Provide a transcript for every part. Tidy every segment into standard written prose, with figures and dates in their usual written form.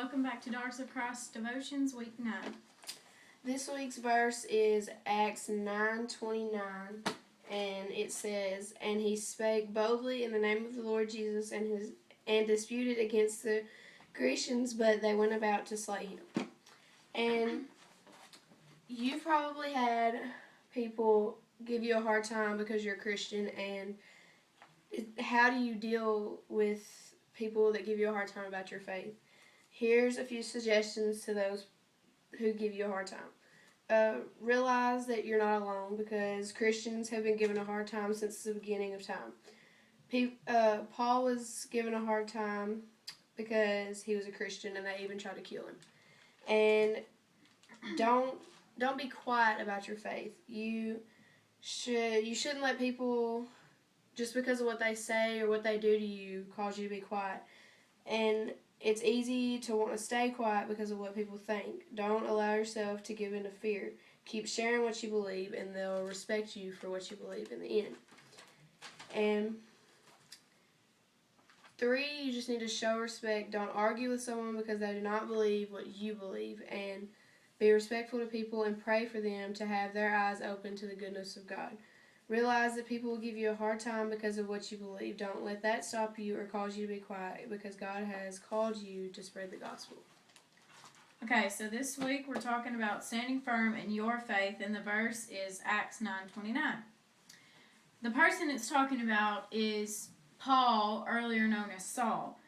welcome back to Daughters of Christ Devotions, Week 9. This week's verse is Acts 9:29, and it says, "And he spake boldly in the name of the Lord Jesus, and disputed against the Grecians, but they went about to slay him." And you've probably had people give you a hard time because you're a Christian, and how do you deal with people that give you a hard time about your faith? Here's a few suggestions to those who give you a hard time. Realize that you're not alone, because Christians have been given a hard time since the beginning of time. Paul was given a hard time because he was a Christian, and they even tried to kill him. And don't be quiet about your faith. You shouldn't let people, just because of what they say or what they do to you, cause you to be quiet. And it's easy to want to stay quiet because of what people think. Don't allow yourself to give in to fear. Keep sharing what you believe, and they'll respect you for what you believe in the end. And 3, you just need to show respect. Don't argue with someone because they do not believe what you believe. And be respectful to people and pray for them to have their eyes open to the goodness of God. Realize that people will give you a hard time because of what you believe. Don't let that stop you or cause you to be quiet, because God has called you to spread the gospel. Okay, so this week we're talking about standing firm in your faith, and the verse is Acts 9:29. The person it's talking about is Paul, earlier known as Saul,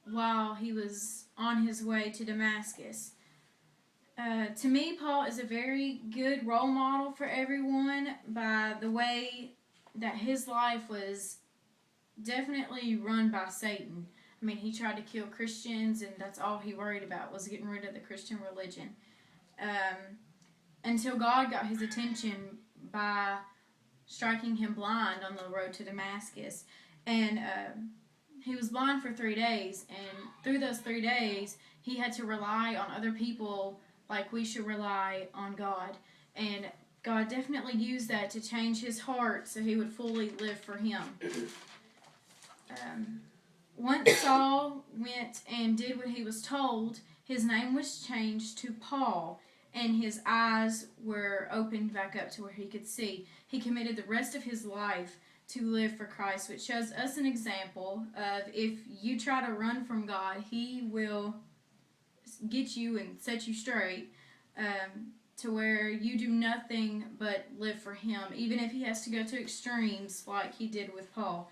while he was on his way to Damascus. To me, Paul is a very good role model for everyone by the way that his life was definitely run by Satan. I mean, he tried to kill Christians, and that's all he worried about, was getting rid of the Christian religion. Until God got his attention by striking him blind on the road to Damascus. And he was blind for 3 days, and through those 3 days, he had to rely on other people like we should rely on God. And God definitely used that to change his heart so he would fully live for him. Once Saul went and did what he was told, his name was changed to Paul, and his eyes were opened back up to where he could see. He committed the rest of his life to live for Christ, which shows us an example of, if you try to run from God, he will get you and set you straight, to where you do nothing but live for him, even if he has to go to extremes like he did with Paul.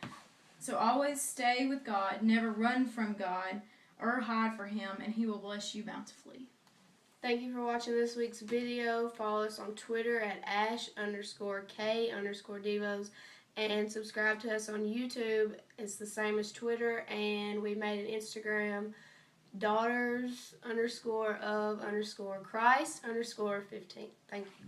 So always stay with God, never run from God or hide for him, and he will bless you bountifully. Thank you for watching this week's video. Follow us on Twitter at @ash_k_devos, and subscribe to us on YouTube. It's the same as Twitter, and we made an Instagram, daughters_of_Christ_15. Thank you.